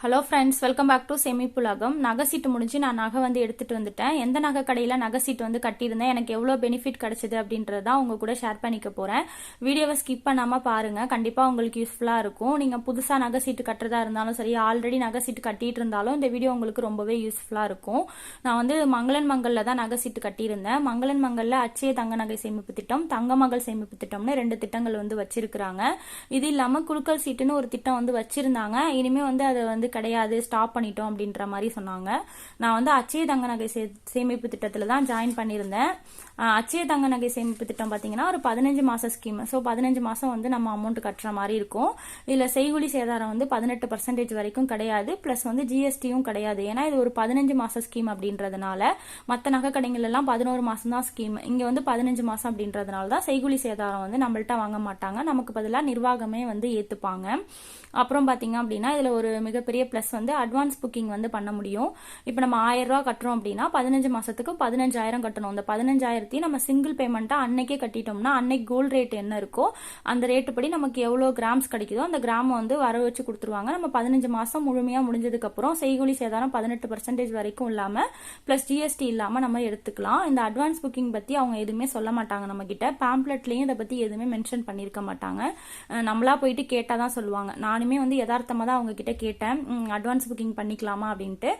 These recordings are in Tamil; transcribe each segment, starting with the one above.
Hello friends, welcome back to சேமிப்புலகம். நகை சீட்டு முடிஞ்சு நான் நகை வந்து எடுத்துட்டு வந்துட்டேன். எந்த நகை கடையில் நகை சீட்டு வந்து கட்டியிருந்தேன், எனக்கு எவ்வளோ பெனிஃபிட் கிடைச்சது அப்படின்றது தான் உங்க கூட ஷேர் பண்ணிக்க போறேன். வீடியோவை ஸ்கிப் பண்ணாம பாருங்க, கண்டிப்பா உங்களுக்கு யூஸ்ஃபுல்லா இருக்கும். நீங்க புதுசா நகை சீட்டு கட்டுறதா இருந்தாலும் சரி, ஆல்ரெடி நகை சீட்டு கட்டிட்டு இருந்தாலும் இந்த வீடியோ உங்களுக்கு ரொம்பவே யூஸ்ஃபுல்லா இருக்கும். நான் வந்து மங்களன் மங்கல்ல தான் நகை சீட்டு கட்டியிருந்தேன். மங்களன் மங்கல்ல அச்சய தங்க நகை சேமிப்பு திட்டம், தங்க மகள் சேமிப்பு திட்டம்னு 2 திட்டங்கள் வந்து வச்சிருக்கிறாங்க. இது இல்லாம குலுக்கல் சீட்டுன்னு ஒரு திட்டம் வந்து வச்சிருந்தாங்க. இனிமே வந்து அதை வந்து கிடையாது, ஸ்டாப் பண்ணிட்டோம் அப்படின்ற மாதிரி சொன்னாங்க. நான் வந்து அச்சய தங்க நகை சேமிப்பு திட்டத்துல தான் ஜாயின் பண்ணியிருந்தேன். அச்சய தங்க நகை சேமிப்பு திட்டம் பாத்தீங்கன்னா ஒரு 15 மாச ஸ்கீம். ஸோ 15 மாசம் வந்து நம்ம அமௌண்ட் கட்டுற மாதிரி இருக்கும். இதுல செய்கூலி சேதாரம் வந்து 18% வரைக்கும் கிடையாது. பிளஸ் வந்து ஜிஎஸ்டியும் கிடையாது. ஏன்னா இது ஒரு 15 மாச ஸ்கீம் அப்படின்றதுனால, மற்ற நகை கடைகள் எல்லாம் 11 மாசம் தான் ஸ்கீம், இங்க வந்து 15 மாசம் அப்படின்றதுனால தான் செய்கூலி சேதாரம் வந்து நம்மள்ட்ட வாங்க மாட்டாங்க. நமக்கு பதிலாக நிர்வாகமே வந்து ஏத்துப்பாங்க. அப்புறம் பாத்தீங்க அப்படின்னா இதுல ஒரு மிகப்பெரிய பிளஸ் வந்து அட்வான்ஸ் புக்கிங் வந்து பண்ண முடியும். இப்போ நம்ம 1000 ரூபாய் கட்டுறோம் அப்படின்னா 15 மாசத்துக்கு 15,000 கட்டணும். அந்த 15,000 நம்ம சிங்கிள் பேமெண்ட்டா அன்னைக்கே கட்டிட்டோம்னா அன்னைக்கு கோல்டு ரேட் என்ன இருக்கோ அந்த ரேட்டு படி நமக்கு எவ்வளவு கிராம்ஸ் கிடைக்குதோ அந்த கிராம் வந்து வர வச்சு கொடுத்துருவாங்க. நம்ம 15 மாசம் முழுமையா முடிஞ்சதுக்கு அப்புறம் செய்கூலி சேதாரம் 18% வரைக்கும் இல்லாம பிளஸ் ஜிஎஸ்டி இல்லாம நம்ம எடுத்துக்கலாம். இந்த அட்வான்ஸ் புக்கிங் பத்தி அவங்க எதுவுமே சொல்ல மாட்டாங்க நம்ம கிட்ட. பேம்ப்ளெட்லயும் இதை பத்தி எதுவுமே மென்ஷன் பண்ணிருக்க மாட்டாங்க. நம்மளா போயிட்டு கேட்டாதான் சொல்லுவாங்க. நானுமே வந்து யதார்த்தமா தான் அவங்க கிட்ட கேட்டேன், அட்வான்ஸ் புக்கிங் பண்ணிக்கலாமா அப்படின்ட்டு.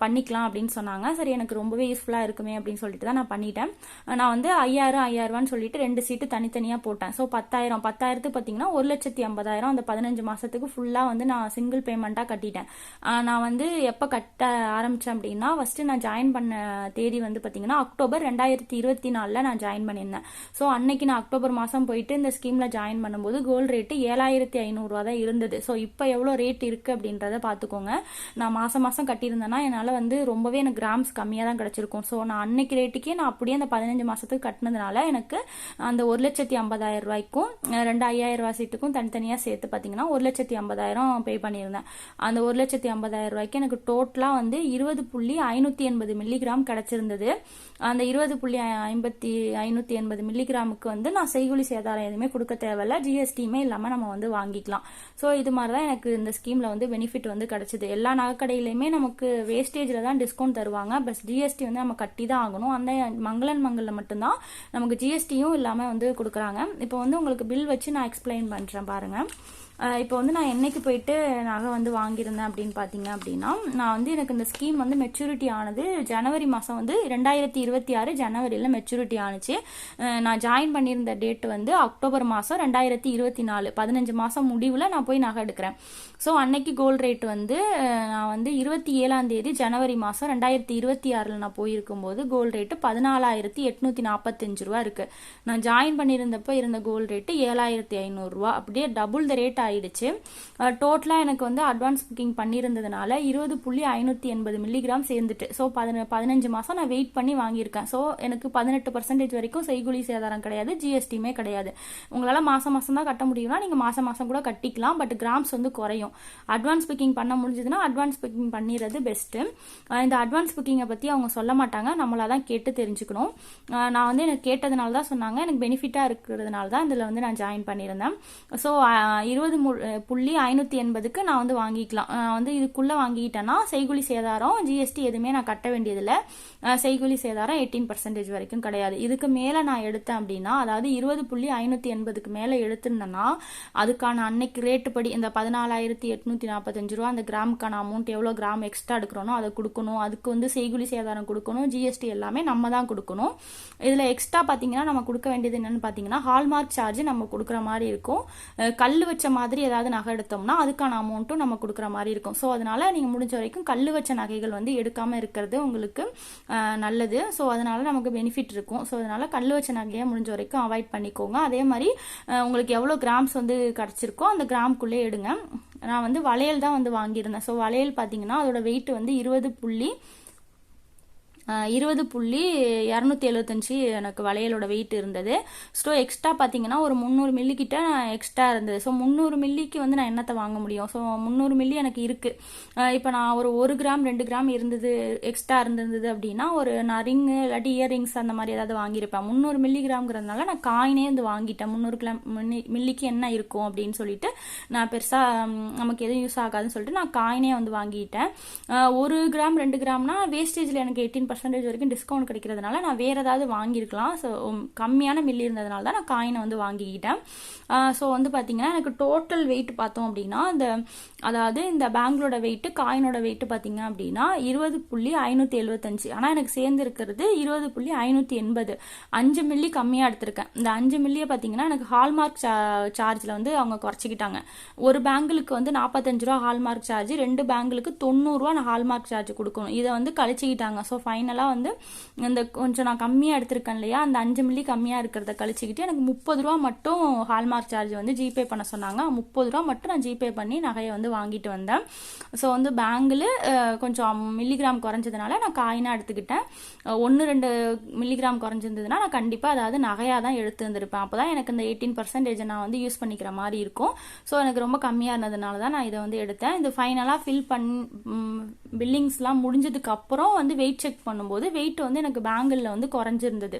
பண்ணிக்கலாம் அப்படின்னு சொன்னாங்க. சரி, எனக்கு ரொம்பவே யூஸ்ஃபுல்லா இருக்குமே அப்படின்னு சொல்லிட்டு தான் நான் பண்ணிட்டேன். நான் வந்து 5000 சொல்லிட்டு 2 சீட்டு தனித்தனியா போட்டேன். ஸோ 10,000 பார்த்தீங்கன்னா 1,50,000 அந்த 15 மாசத்துக்கு ஃபுல்லா வந்து நான் சிங்கிள் பேமெண்டா கட்டிட்டேன். நான் வந்து எப்ப கட்ட ஆரம்பிச்சேன் அப்படின்னா, ஃபர்ஸ்ட் நான் ஜாயின் பண்ண தேதி வந்து பாத்தீங்கன்னா அக்டோபர் 2024 நான் ஜாயின் பண்ணியிருந்தேன். ஸோ அன்னைக்கு நான் அக்டோபர் மாசம் போயிட்டு இந்த ஸ்கீம்ல ஜாயின் பண்ணும்போது கோல்டு ரேட்டு 7,500 ரூபா தான் இருந்தது. ஸோ இப்போ எவ்வளோ ரேட் இருக்கு அப்படின்றத பாத்துக்கோங்க. நான் மாசம் மாசம் கட்டியிருந்தேன்னா என்னால வந்து ரொம்பவே எனக்கு கிராம்ஸ் கம்மியா தான் கிடைச்சிருக்கும். ஸோ நான் அன்னைக்கு ரேட்டுக்கே நான் அப்படியே அந்த 15 மாசத்துக்கு கட்டினதுனால எனக்கு அந்த 1,50,000 ரூபாய்க்கும் 2 5,000 ரூபாய் சீட்டுக்கும் தனித்தனியா சேர்த்து பாத்தீங்கன்னா 1,50,000 பே பண்ணியிருந்தேன். அந்த 1,50,000 ரூபாய்க்கு எனக்கு டோட்டலா வந்து 20.580 மில்லிகிராம் கிடைச்சிருந்தது. அந்த 20.580 மில்லிகிராமுக்கு வந்து நான் செய்கூலி சேதாரம் எதுவுமே கொடுக்க தேவையில்ல, ஜிஎஸ்டியுமே இல்லாம நம்ம வந்து வாங்கிக்கலாம். ஸோ இது மாதிரிதான் எனக்கு இந்த ஸ்கீம்ல வந்து பெனிஃபிட் வந்து கிடைச்சது. எல்லா நகைக்கடையிலுமே நமக்கு வேஸ்டேஜ்ல தான் டிஸ்கவுண்ட் தருவாங்க, பஸ் ஜிஎஸ்டி வந்து நம்ம கட்டி தான் ஆகணும். அந்த மங்களன் மங்கல்ல மட்டும்தான் நமக்கு ஜிஎஸ்டியும் இல்லாம வந்து கொடுக்குறாங்க. இப்போ வந்து உங்களுக்கு பில் வச்சு நான் எக்ஸ்பிளைன் பண்றேன் பாருங்க. இப்போ வந்து நான் என்னைக்கு போயிட்டு நகை வந்து வாங்கியிருந்தேன் அப்படின்னு பாத்தீங்க அப்படின்னா, நான் வந்து எனக்கு இந்த ஸ்கீம் வந்து மெச்சூரிட்டி ஆனது ஜனவரி மாசம் வந்து 2026 ஜனவரியில மெச்சூரிட்டி ஆனிச்சு. நான் ஜாயின் பண்ணியிருந்த டேட் வந்து அக்டோபர் மாசம் 2024, 15 மாசம் முடிவுல நான் போய் நகை எடுக்கிறேன். ஸோ அன்னைக்கு கோல்டு ரேட் வந்து நான் வந்து 27ஆம் தேதி ஜனவரி மாசம் 2026 நான் போயிருக்கும் போது கோல்டு ரேட்டு 14,845 ரூபா இருக்கு. நான் ஜாயின் பண்ணியிருந்தப்ப இருந்த கோல்டு ரேட்டு 7,500 ரூபா, அப்படியே டபுள் த ரேட் ஆயிடுச்சு. டோட்டலா எனக்கு வந்து அட்வான்ஸ் புக்கிங் பண்ணியிருந்ததுனால 20.580 மில்லிகிராம் சேர்ந்துட்டு, ஸோ 15 மாசம் நான் வெயிட் பண்ணி வாங்கியிருக்கேன். ஸோ எனக்கு 18% வரைக்கும் செய்கூலி சேதாரம் கிடையாது, ஜிஎஸ்டியுமே கிடையாது. உங்களால மாசம் மாசம் தான் கட்ட முடியும்னா நீங்க மாசம் மாசம் கூட கட்டிக்கலாம், பட் கிராம்ஸ் வந்து குறையும். அட்வான்ஸ் புக்கிங் பண்ண முடிஞ்சதுன்னா அட்வான்ஸ் புக்கிங் பண்ணிடுறது பெஸ்ட். இந்த அட்வான்ஸ் புக்கிங்கை பத்தி அவங்க சொல்ல மாட்டாங்க, நம்மளாதான் கேட்டு தெரிஞ்சுக்கணும். நான் வந்து எனக்கு கேட்டதுனால தான் சொன்னாங்க, எனக்கு பெனிஃபிட்டா இருக்கிறதுனால தான் இதுல வந்து நான் ஜாயின் பண்ணியிருந்தேன். ஸோ 20.580க்கு நான் வந்து வாங்கிக்கலாம். நான் வந்து இதுக்குள்ள வாங்கிட்டேன்னா செய்கூலி சேதாரம் ஜிஎஸ்டி எதுவுமே நான் கட்ட வேண்டியதில்லை. செய்கூலி சேதாரம் 18% வரைக்கும் கிடையாது. இதுக்கு மேல நான் எடுத்தேன் அப்படின்னா, அதாவது 20.580க்கு மேல எடுத்திருந்தேன்னா அதுக்கான அன்னைக்கு ரேட்டு படி இந்த 14,845 ரூபா அந்த கிராமுக்கான அமௌண்ட், எவ்வளவு கிராம் எக்ஸ்ட்ரா எடுக்கிறோனோ அதை கொடுக்கணும். அதுக்கு வந்து செய்கூலி சேதாரம் கொடுக்கணும், ஜிஎஸ்டி எல்லாமே நம்ம தான் கொடுக்கணும். இதுல எக்ஸ்ட்ரா பாத்தீங்கன்னா நம்ம கொடுக்க வேண்டியது என்னன்னு பாத்தீங்கன்னா, ஹால்மார்க் சார்ஜ் நம்ம கொடுக்குற மாதிரி இருக்கும். கல்லு வச்ச மாதிரி ஏதாவது நகை எடுத்தோம்னா அதுக்கான அமௌண்ட்டும் நம்ம கொடுக்குற மாதிரி இருக்கும். ஸோ அதனால நீங்க முடிஞ்ச வரைக்கும் கல்லு வச்ச நகைகள் வந்து எடுக்காம இருக்கிறது உங்களுக்கு நல்லது. ஸோ அதனால நமக்கு பெனிஃபிட் இருக்கும். ஸோ அதனால கல்லு வச்ச நகையை முடிஞ்ச வரைக்கும் அவாய்ட் பண்ணிக்கோங்க. அதே மாதிரி உங்களுக்கு எவ்வளவு கிராம்ஸ் வந்து கிடைச்சிருக்கோ அந்த கிராம்குள்ளே எடுங்க. நான் வந்து வளையல் தான் வந்து வாங்கியிருந்தேன். ஸோ வளையல் பாத்தீங்கன்னா அதோட வெயிட் வந்து 20.275 எனக்கு வளையலோட வெயிட் இருந்தது. ஸோ எக்ஸ்ட்ரா பார்த்தீங்கன்னா ஒரு 300 மில்லி கிட்ட எக்ஸ்ட்ரா இருந்தது. ஸோ 300 மில்லிக்கு வந்து நான் என்னத்தை வாங்க முடியும்? ஸோ 300 மில்லி எனக்கு இருக்கு. இப்போ நான் ஒரு 1 கிராம் 2 கிராம் இருந்தது எக்ஸ்ட்ரா இருந்தது அப்படின்னா நான் ரிங்கு இல்லாட்டி இயர்ரிங்ஸ் அந்த மாதிரி ஏதாவது வாங்கியிருப்பேன். 300 மில்லிகிராம்ங்கிறதுனால நான் காயினே வந்து வாங்கிட்டேன். 300 கிராம் மில்லிக்கு என்ன இருக்கும் அப்படின்னு சொல்லிட்டு நான் பெருசாக நமக்கு எதுவும் யூஸ் ஆகாதுன்னு சொல்லிட்டு நான் காயினே வந்து வாங்கிட்டேன். 1 கிராம் 2 கிராம்னா வேஸ்டேஜில் எனக்கு 18% வரைக்கும் டிஸ்கவுண்ட் கிடைக்கிறதுனால நான் வேற ஏதாவது வாங்கியிருக்கலாம். ஸோ கம்மியான மில்லி இருந்ததுனால தான் நான் காயினை வந்து வாங்கிக்கிட்டேன். ஸோ வந்து பார்த்தீங்கன்னா எனக்கு டோட்டல் வெயிட் பார்த்தோம் அப்படின்னா அதாவது இந்த பேங்களோட வெயிட் காயினோட வெயிட் பார்த்தீங்க அப்படின்னா 20.575. ஆனால் எனக்கு சேர்ந்து இருக்கிறது 20.580. 5 மில்லி கம்மியாக எடுத்திருக்கேன். இந்த 5 மில்லியை பார்த்தீங்கன்னா எனக்கு ஹால்மார்க் சார்ஜில் வந்து அவங்க குறைச்சிக்கிட்டாங்க. ஒரு பேங்கிளுக்கு வந்து 45 ரூபா ஹால்மார்க் சார்ஜ், 2 பேங்கிளுக்கு 90 ரூபா நான் ஹால்மார்க் சார்ஜ் கொடுக்கணும். இதை வந்து கழிச்சிக்கிட்டாங்க. ஸோ ஃபைனலாக வந்து இந்த கொஞ்சம் நான் கம்மியாக எடுத்திருக்கேன் இல்லையா, அந்த 5 மில்லி கம்மியாக இருக்கிறத கழிச்சிக்கிட்டு எனக்கு 30 ரூபா மட்டும் ஹால்மார்க் சார்ஜ் வந்து ஜிபே பண்ண சொன்னாங்க. 30 ரூபா மட்டும் நான் ஜிபே பண்ணி நகையை வந்து வாங்கிட்டு வந்தேன். ஸோ வந்து பேங்கில் கொஞ்சம் மில்லிகிராம் குறைஞ்சதுனால நான் காயினாக எடுத்துக்கிட்டேன். 1-2 மில்லிகிராம் குறைஞ்சிருந்ததுன்னா நான் கண்டிப்பாக அதாவது நகையாக தான் எடுத்து வந்திருப்பேன். அப்போ தான் எனக்கு இந்த 18% நான் வந்து யூஸ் பண்ணிக்கிற மாதிரி இருக்கும். ஸோ எனக்கு ரொம்ப கம்மியாக இருந்ததுனால தான் நான் இதை வந்து எடுத்தேன். இது ஃபைனலாக பில்லிங்ஸ்லாம் முடிஞ்சதுக்கு அப்புறம் வந்து வெயிட் செக் பண்ணும்போது வெயிட் வந்து எனக்கு பேங்கிளில் வந்து குறைஞ்சிருந்தது.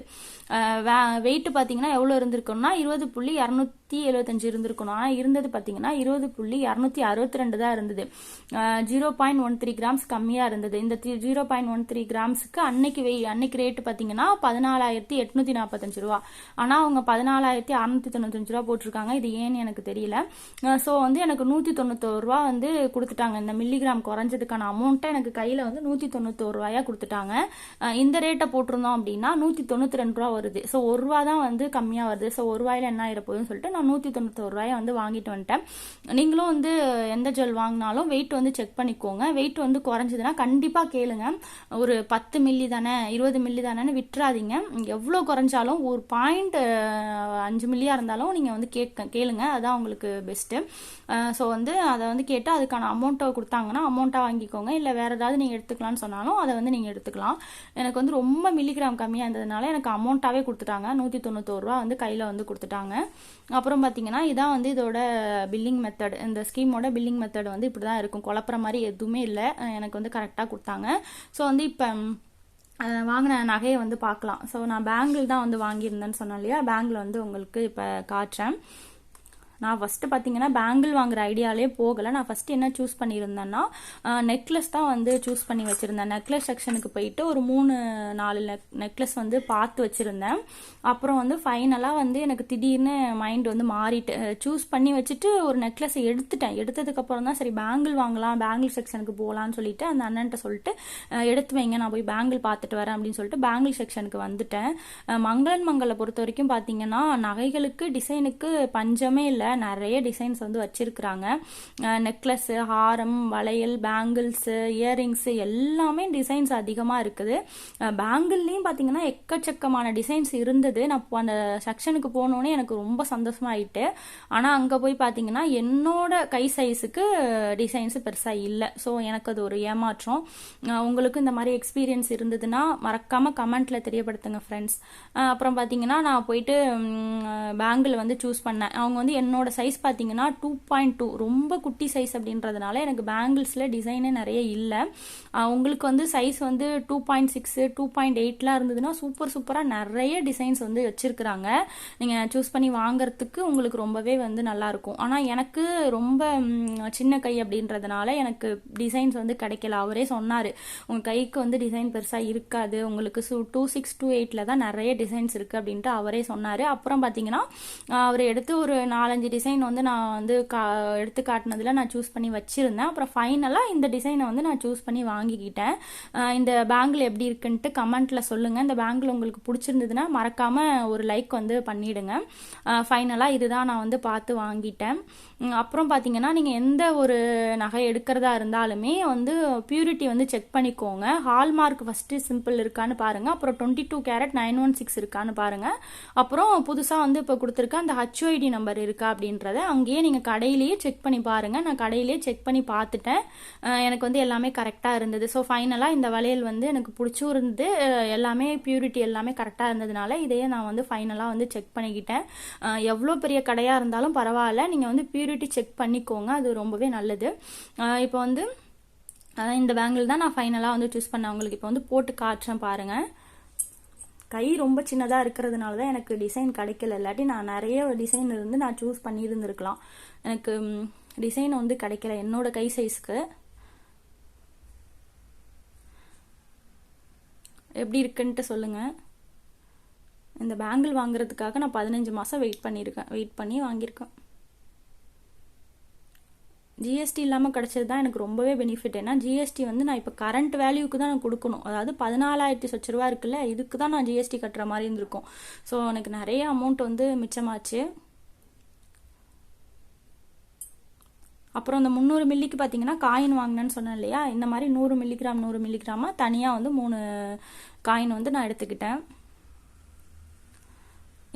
வெயிட் பார்த்தீங்கன்னா எவ்வளோ இருந்திருக்குன்னா 20.275 இருந்திருக்கணும். ஆனால் இருந்தது பார்த்தீங்கன்னா 20.262 தான் இருந்தது. 0.13 கிராம்ஸ் கம்மியாக இருந்தது. இந்த 0.13 கிராம்ஸுக்கு அன்னைக்கு ரேட்டு பார்த்தீங்கன்னா 14,845 ரூபா. ஆனால் அவங்க 14,695 ரூபா போட்டிருக்காங்க. இது ஏன்னு எனக்கு தெரியல. ஸோ வந்து எனக்கு 191 ரூபா வந்து கொடுத்துட்டாங்க. இந்த மில்லிகிராம் குறைஞ்சதுக்கான அமௌண்ட்டை எனக்கு கையில் வந்து 191 ரூபாயா கொடுத்துட்டாங்க. இந்த ரேட்டை போட்டிருந்தோம் அப்படின்னா 192 ரூபா வருது. ஸோ 1 ரூபா தான் வந்து கம்மியாக வருது. ஸோ 1 ரூபாயில என்ன ஆயிரப்போகுதுன்னு சொல்லிட்டு நான் 191 ரூபாயை வந்து வாங்கிட்டு வந்துட்டேன். நீங்களும் வந்து எந்த ஜுவல் வாங்கினாலும் வெயிட் வந்து செக் பண்ணிக்கோங்க. வெயிட் வந்து குறைஞ்சதுன்னா கண்டிப்பாக கேளுங்க. ஒரு 10 மில்லி தானே 20 மில்லி தானேன்னு விட்டுறாதீங்க. எவ்வளோ குறைஞ்சாலும் ஒரு 0.5 மில்லியாக இருந்தாலும் நீங்கள் வந்து கேளுங்க. அதான் உங்களுக்கு பெஸ்ட்டு. ஸோ வந்து அதை வந்து கேட்டால் அதுக்கான அமௌண்ட்டை கொடுத்தாங்கன்னா அமௌண்ட்டாக வாங்கிக்கோங்க. இல்லை வேறு ஏதாவது நீங்கள் எடுத்துக்கலாம்னு சொன்னாலும் அதை வந்து நீங்கள் எடுத்துக்கலாம். எனக்கு வந்து ரொம்ப மில்லிகிராம் கம்மியாக இருந்ததுனால எனக்கு அமௌண்ட்டாகவே கொடுத்துட்டாங்க. 191 ரூபா வந்து கையில் வந்து கொடுத்துட்டாங்க. அப்புறம் பார்த்தீங்கன்னா இதான் வந்து இதோட பில்லிங் மெத்தட். இந்த ஸ்கீமோட பில்லிங் மெத்தட் வந்து இப்படி தான் இருக்கும். குழப்புற மாதிரி எதுவுமே இல்லை. எனக்கு வந்து கரெக்டாக கொடுத்தாங்க. ஸோ வந்து இப்போ வாங்கின நகையை வந்து பார்க்கலாம். ஸோ நான் பேங்கிள் தான் வந்து வாங்கியிருந்தேன்னு சொன்னேன் இல்லையா, பேங்கிள் வந்து உங்களுக்கு இப்போ காட்டுறேன். நான் ஃபஸ்ட்டு பார்த்தீங்கன்னா பேங்கிள் வாங்குற ஐடியாலே போகலை. நான் ஃபஸ்ட்டு என்ன சூஸ் பண்ணியிருந்தேன்னா நெக்லஸ் தான் வந்து சூஸ் பண்ணி வச்சுருந்தேன். நெக்லஸ் செக்ஷனுக்கு போயிட்டு ஒரு 3-4 நெக்லஸ் வந்து பார்த்து வச்சுருந்தேன். அப்புறம் வந்து ஃபைனலாக வந்து எனக்கு திடீர்னு மைண்ட் வந்து மாறிட்டு சூஸ் பண்ணி வச்சுட்டு ஒரு நெக்லஸை எடுத்ததுக்கப்புறம் தான் சரி பேங்கிள் வாங்கலாம், பேங்கிள் செக்ஷனுக்கு போகலான்னு சொல்லிட்டு அந்த அண்ணன்ட்ட சொல்லிட்டு எடுத்து வைங்க, நான் போய் பேங்கிள் பார்த்துட்டு வரேன் அப்படின்னு சொல்லிட்டு பேங்கிள் செக்ஷனுக்கு வந்துட்டேன். மங்களன் மங்களை பொறுத்த வரைக்கும் பார்த்தீங்கன்னா நகைகளுக்கு டிசைனுக்கு பஞ்சமே இல்லை. நிறைய டிசைன்ஸ் வந்து வச்சிருக்கிறாங்க. நெக்லஸ், ஹாரம், வளையல், பேங்கிள்ஸ், இயர்ரிங்ஸ் எல்லாமே டிசைன்ஸ் அதிகமாக இருக்குது. பேங்கிள்லையும் பார்த்தீங்கன்னா எக்கச்சக்கமான டிசைன்ஸ் இருந்தது. நான் அந்த செக்ஷனுக்கு போனோடனே எனக்கு ரொம்ப சந்தோஷமாயிட்டு. ஆனால் அங்கே போய் பார்த்தீங்கன்னா என்னோட கை சைஸுக்கு டிசைன்ஸ் பெருசாக இல்லை. ஸோ எனக்கு அது ஒரு ஏமாற்றம். உங்களுக்கு இந்த மாதிரி எக்ஸ்பீரியன்ஸ் இருந்ததுன்னா மறக்காமல் கமெண்ட்டில் தெரியப்படுத்துங்க ஃப்ரெண்ட்ஸ். அப்புறம் பார்த்தீங்கன்னா நான் போயிட்டு பேங்கிள் வந்து சூஸ் பண்ணேன். அவங்க வந்து என்னோட சைஸ் பார்த்தீங்கன்னா 2.2 ரொம்ப குட்டி சைஸ் அப்படின்றதுனால எனக்கு பேங்கிள்ஸில் டிசைனே நிறைய இல்லை. உங்களுக்கு வந்து சைஸ் வந்து 2.6 2.8லாம் இருந்ததுன்னா சூப்பராக நிறைய டிசைன்ஸ் வந்து வச்சிருக்கிறாங்க. நீங்கள் சூஸ் பண்ணி வாங்குறதுக்கு உங்களுக்கு ரொம்பவே வந்து நல்லாயிருக்கும். ஆனால் எனக்கு ரொம்ப சின்ன கை அப்படின்றதுனால எனக்கு டிசைன்ஸ் வந்து கிடைக்கல. அவரே சொன்னார் உங்கள் கைக்கு வந்து டிசைன் பெருசாக இருக்காது, உங்களுக்கு 2.6 2.8 தான் நிறைய டிசைன்ஸ் இருக்குது அப்படின்ட்டு அவரே சொன்னார். அப்புறம் பார்த்தீங்கன்னா அவர் எடுத்து ஒரு 4-5 டிசைன் வந்து நான் வந்து எடுத்து காட்டினதில் நான் சூஸ் பண்ணி வச்சுருந்தேன். அப்புறம் ஃபைனலாக இந்த டிசைனை வந்து நான் சூஸ் பண்ணி வாங்கிக்கிட்டேன். இந்த பேங்கிள் எப்படி இருக்குன்ட்டு கமெண்ட்டில் சொல்லுங்கள். இந்த பேங்கிள் உங்களுக்கு பிடிச்சிருந்ததுன்னா மறக்காமல் ஒரு லைக் வந்து பண்ணிவிடுங்க. ஃபைனலாக இதுதான் நான் வந்து பார்த்து வாங்கிட்டேன். அப்புறம் பார்த்தீங்கன்னா நீங்கள் எந்த ஒரு நகை எடுக்கிறதா இருந்தாலுமே வந்து பியூரிட்டி வந்து செக் பண்ணிக்கோங்க. ஹால்மார்க் ஃபஸ்ட்டு சிம்பிள் இருக்கான்னு பாருங்கள், அப்புறம் 22 கேரட் 916 இருக்கான்னு பாருங்கள், அப்புறம் புதுசாக வந்து இப்போ கொடுத்துருக்க அந்த HOID நம்பர் இருக்கா அப்படின்றத அங்கேயே நீங்கள் கடையிலேயே செக் பண்ணி பாருங்கள். நான் கடையிலேயே செக் பண்ணி பார்த்துட்டேன், எனக்கு வந்து எல்லாமே கரெக்டாக இருந்தது. ஸோ ஃபைனலாக இந்த வளையல் வந்து எனக்கு பிடிச்சும் இருந்து, எல்லாமே பியூரிட்டி எல்லாமே கரெக்டாக இருந்ததுனால இதையே நான் வந்து ஃபைனலாக வந்து செக் பண்ணிக்கிட்டேன். எவ்வளோ பெரிய கடையாக இருந்தாலும் பரவாயில்ல, நீங்கள் வந்து பியூரிட்டி செக் பண்ணிக்கோங்க, அது ரொம்பவே நல்லது. இப்போ வந்து இந்த பேங்கிள் தான் நான் ஃபைனலாக வந்து சூஸ் பண்ணேன். உங்களுக்கு இப்போ வந்து போட்டு காட்டுறேன் பாருங்கள். கை ரொம்ப சின்னதாக இருக்கிறதுனால தான் எனக்கு டிசைன் கிடைக்கல, இல்லாட்டி நான் நிறைய டிசைன் இருந்து நான் சூஸ் பண்ணியிருந்துருக்கலாம். எனக்கு டிசைன் வந்து கிடைக்கல என்னோட கை சைஸ்க்கு. எப்படி இருக்குன்ட்டு சொல்லுங்கள். இந்த பேங்கிள் வாங்குறதுக்காக நான் 15 மாதம் வெயிட் பண்ணி வாங்கியிருக்கேன். ஜிஎஸ்டி இல்லாமல் கிடச்சது தான் எனக்கு ரொம்பவே பெனிஃபிட். ஏன்னா ஜிஎஸ்டி வந்து நான் இப்போ கரண்ட் வேல்யூக்கு தான் நான் கொடுக்கணும். அதாவது 14,000 சொச்ச ரூபா இருக்குல்ல, இதுக்கு தான் நான் ஜிஎஸ்டி கட்டுற மாதிரி இருந்திருக்கும். ஸோ எனக்கு நிறைய அமௌண்ட் வந்து மிச்சமாச்சு. அப்புறம் இந்த 300 மில்லிக்கு பார்த்தீங்கன்னா காயின் வாங்கினேன்னு சொன்னேன் இல்லையா, இந்த மாதிரி 100 மில்லிகிராம் 100 மில்லிகிராமாக தனியாக வந்து 3 காயின் வந்து நான் எடுத்துக்கிட்டேன்.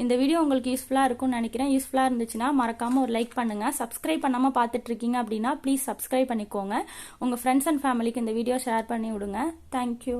இந்த வீடியோ உங்களுக்கு யூஸ்ஃபுல்லாக இருக்கும்னு நினைக்கிறேன். யூஸ்ஃபுல்லாக இருந்துச்சுன்னா மறக்காமல் ஒரு லைக் பண்ணுங்கள். சப்ஸ்கிரைப் பண்ணாமல் பார்த்துட்ருக்கீங்க அப்படின்னா ப்ளீஸ் சப்ஸ்கிரைப் பண்ணிக்கோங்க. உங்கள் ஃப்ரெண்ட்ஸ் அண்ட் ஃபேமிலிக்கு இந்த வீடியோ ஷேர் பண்ணி விடுங்க. தேங்க்யூ.